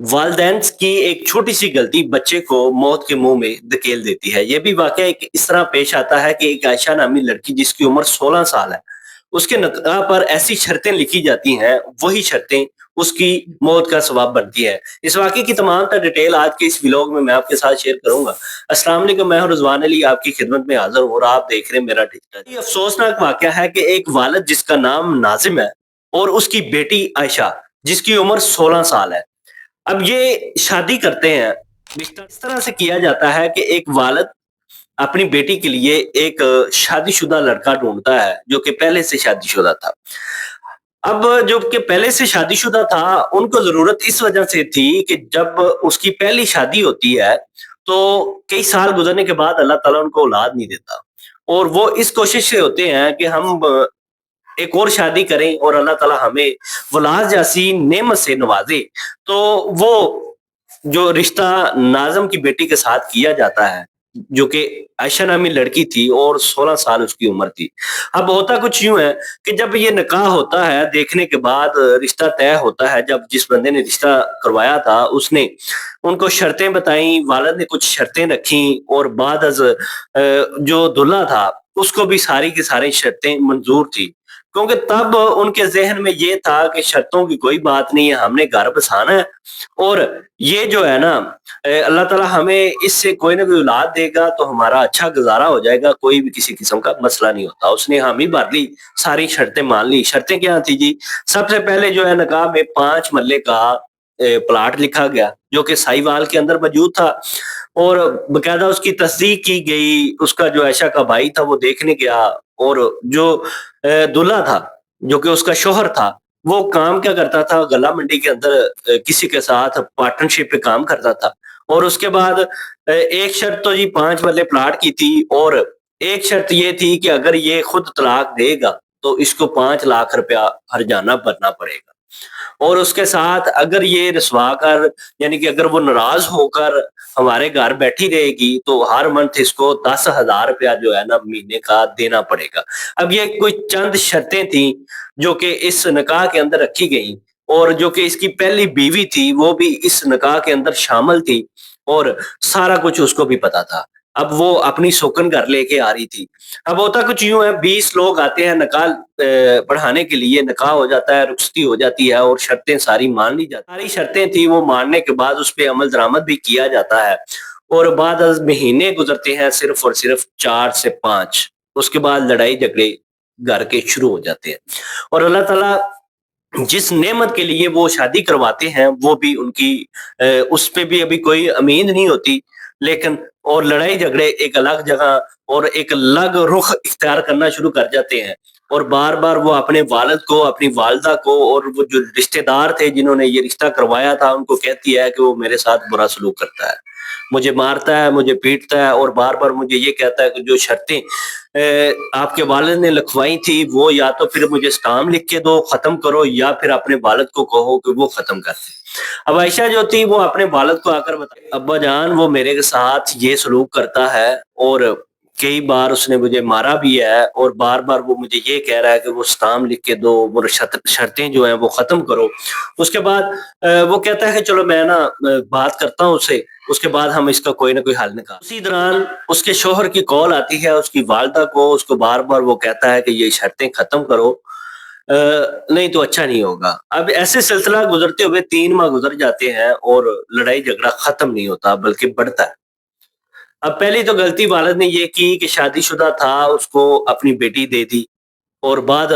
वालदैन की एक छोटी-सी गलती बच्चे को मौत के मुँह में धकेल देती है। ये भी वाक़या एक इस तरह पेश आता है कि एक आयशा नामी लड़की जिसकी उम्र 16 साल है, उसके निकाह पर ऐसी शर्तें लिखी जाती हैं, वही शर्तें उसकी मौत का सबब बनती है। इस वाक़ये की तमाम तर डिटेल आज के इस व्लॉग में मैं आपके साथ शेयर करूँगा। अस्सलाम वालेकुम, मैं हूँ रिज़वान अली आपकी खिदमत में हाज़िर हूँ और आप देख रहे हैं मेरा डिजिटल। ये अफ़सोसनाक वाक़या है कि एक वालिद जिसका नाम नाज़िम है और उसकी बेटी आयशा जिसकी उम्र 16 साल है। अब ये शादी करते हैं, रिश्ता इस तरह से किया जाता है कि एक वालिद अपनी बेटी के लिए एक शादीशुदा लड़का ढूँढता है, जो कि पहले से शादीशुदा था। अब जो कि पहले से शादीशुदा था, उनको ज़रूरत इस वजह से थी कि जब उसकी पहली शादी होती है, तो कई साल गुज़रने के बाद अल्लाह ताला उनको औलाद नहीं देता और वो इस कोशिश से होते हैं कि हम एक और शादी करें और अल्लाह ताला हमें औलाद जैसी नेमत से नवाज़े। तो वो जो रिश्ता नाज़िम की बेटी के साथ किया जाता है, जो कि आयशा नामी लड़की थी और 16 साल उसकी उम्र थी। अब होता कुछ यूँ है कि जब ये निकाह होता है, देखने के बाद रिश्ता तय होता है, जब जिस बंदे ने रिश्ता करवाया था, उसने उनको शर्तें बताई, वालिद ने कुछ शर्तें रखी और बाद जो दूल्हा था, उसको भी सारी की सारी शर्तें मंज़ूर थी। क्योंकि तब उनके ज़हन में ये था कि शर्तों की कोई बात नहीं है, हमने घर बसाना है और ये जो है ना अल्लाह ताला हमें इससे कोई ना कोई औलाद देगा तो हमारा अच्छा गुज़ारा हो जाएगा, कोई भी किसी किस्म का मसला नहीं होता। उसने हामी भर ली, सारी शर्तें मान ली। शर्तें क्या थी जी? सबसे पहले जो है निकाह में 5 मरले का प्लॉट लिखा गया, जो कि साहिवाल के अंदर मौजूद था और बाकायदा उसकी तस्दीक की गई। उसका जो आयशा का भाई था वो देखने गया और जो दूल्हा था, जो कि उसका शौहर था, वो काम क्या करता था, गल्ला मंडी के अंदर किसी के साथ पार्टनरशिप पे काम करता था और उसके बाद एक शर्त तो जी 5 मरले प्लॉट की थी और एक शर्त ये थी कि अगर ये खुद तलाक देगा, तो इसको 5 लाख रुपया हर्जाना भरना पड़ेगा। और उसके साथ अगर ये रुसवा कर यानी कि अगर वो नाराज़ होकर हमारे घर बैठी रहेगी, तो हर मंथ इसको 10,000 रुपया जो है ना महीने का देना पड़ेगा। अब ये कोई चंद शर्तें थी, जो कि इस निकाह के अंदर रखी गईं और जो कि इसकी पहली बीवी थी, वो भी इस निकाह के अंदर शामिल थी और सारा कुछ उसको भी पता था। अब वो अपनी सोकन घर लेके आ रही थी। अब होता कुछ यूँ है, 20 लोग आते हैं निकाह पढ़ाने के लिए, निकाह हो जाता है, रुखसती हो जाती है और शर्तें सारी मान ली जाती हैं। सारी शर्तें थी, वो मानने के बाद उस पे अमल दरामद भी किया जाता है और बाद महीने गुज़रते हैं सिर्फ़ और सिर्फ़ 4 से 5। उसके बाद लड़ाई-झगड़े घर के शुरू हो जाते हैं और अल्लाह ताला जिस नेमत के लिए वो शादी करवाते हैं, वो भी उनकी उस पे भी अभी कोई उम्मीद नहीं होती, लेकिन और लड़ाई-झगड़े एक अलग जगह और एक अलग रुख इख्तियार करना शुरू कर जाते हैं और बार-बार वो अपने वालिद को, अपनी वालिदा को और वो जो रिश्तेदार थे जिन्होंने ये रिश्ता करवाया था, उनको कहती है कि वो मेरे साथ बुरा सलूक करता है। मुझे मारता है, मुझे पीटता है और बार-बार मुझे ये कहता है कि जो शर्तें आपके वालिद ने लिखवाई थी, वो या तो फिर मुझे स्टाम्प लिख के दो, ख़त्म करो या फिर अपने वालिद को कहो कि वो ख़त्म कर दे। अब आयशा जो थी वो अपने वालिद को आकर बताई, अब्बा जान वो मेरे साथ ये सलूक करता है और कई बार उसने मुझे मारा भी है और बार-बार वो मुझे ये कह रहा है कि वो स्टाम्प लिख के दो, वो शर्तें जो हैं वो ख़त्म करो। उसके बाद वो कहता है कि चलो मैं ना बात करता हूँ उससे, उसके बाद हम इसका कोई ना कोई हल निकाल। उसी दौरान उसके शौहर की कॉल आती है उसकी वालिदा को, उसको बार-बार वो कहता है कि ये शर्तें ख़त्म करो नहीं तो अच्छा नहीं होगा। अब ऐसे सिलसिला गुज़रते हुए 3 माह गुज़र जाते हैं और लड़ाई-झगड़ा ख़त्म नहीं होता बल्कि बढ़ता है। अब पहली तो गलती वालिद ने ये की कि शादीशुदा था, उसको अपनी बेटी दे दी और बाद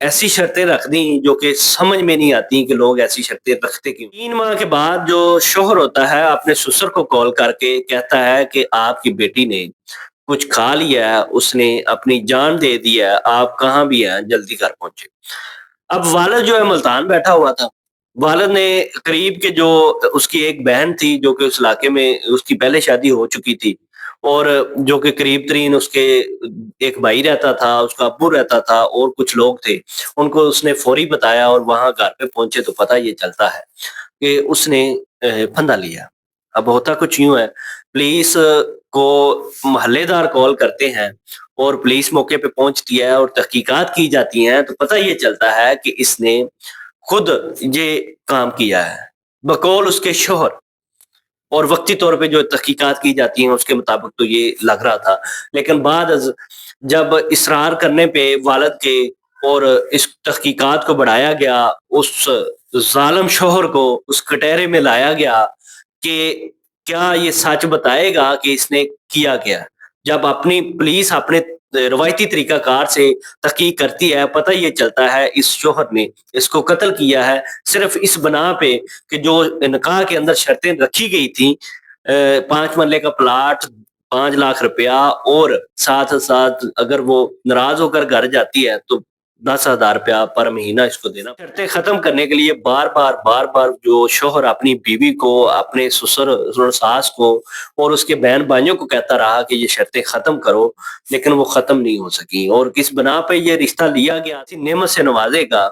ऐसी शर्तें रख दी जो कि समझ में नहीं आती कि लोग ऐसी शर्तें रखते क्यों? 3 माह के बाद जो शौहर होता है अपने ससुर को कॉल करके कहता है कि आपकी बेटी ने कुछ खा लिया है, उसने अपनी जान दे दी है, आप कहाँ भी हैं जल्दी घर पहुँचे। अब वालिद जो है मुल्तान बैठा हुआ था। वालिद ने करीब के जो उसकी एक बहन थी जो कि उस इलाके में उसकी पहले शादी हो चुकी थी और जो कि करीब-तरीन उसके एक भाई रहता था, उसका अब्बू रहता था और कुछ लोग थे। उनको उसने फौरी बताया और वहाँ घर पे पहुँचे तो पता ये चलता है कि उसने फंदा लिया। अब होता कुछ यूँ है, पुलिस को मोहल्लेदार कॉल करते हैं और पुलिस मौके पे पहुँचती है और तहकीकात की जाती हैं, तो पता ये चलता है कि इसने खुद ये काम किया है। बकौल उसके शोहर, और वक्ती तौर पे जो तहकीकात की जाती हैं उसके मुताबिक तो ये लग रहा था। लेकिन जब इसरार करने पे वालिद के और इस तहकीकात को बढ़ाया गया, उस ज़ालिम शौहर को उस कटहरे में लाया गया कि क्या ये सच बताएगा कि इसने किया क्या? जब अपनी पुलिस अपने रवायती तरीक़ाकार से तहकीक करती है, पता ये चलता है इस शौहर ने इसको कत्ल किया है सिर्फ़ इस बिना पे कि जो निकाह के अंदर शर्तें रखी गई थी, 5 मरले का प्लॉट, 5 लाख रुपया, और साथ-साथ अगर वो नाराज़ होकर घर जाती है तो 10,000 रुपया पर महीना इसको देना। शर्तें ख़त्म करने के लिए बार-बार जो शौहर अपनी बीवी को, अपने ससुर और सास को और उसके बहन-भाइयों को कहता रहा कि ये शर्तें ख़त्म करो, लेकिन वो ख़त्म नहीं हो सकी, और किस बिना पे ये रिश्ता लिया गया, किसी नेमत से नवाज़ेगा,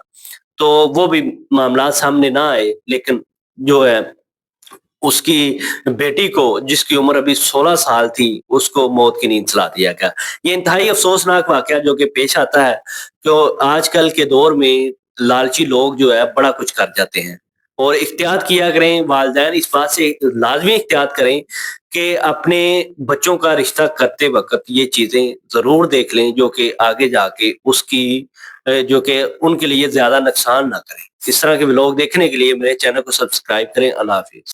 तो वो भी मामलात सामने ना आए। लेकिन जो है उसकी बेटी को, जिसकी उम्र अभी 16 साल थी, उसको मौत की नींद सुला दिया गया। ये इंतहाई अफ़सोसनाक वाक़या जो कि पेश आता है, तो आजकल के दौर में लालची लोग जो है बड़ा कुछ कर जाते हैं, और एहतियात किया करें, वालिदैन इस बात से लाज़मी एहतियात करें कि अपने बच्चों का रिश्ता करते वक़्त ये चीज़ें ज़रूर देख लें जो कि आगे जाके उसकी जो कि उनके लिए ज़्यादा नुकसान ना करें। इस तरह के व्लॉग देखने के लिए मेरे चैनल को सब्सक्राइब करें। अल्लाह हाफ़िज़।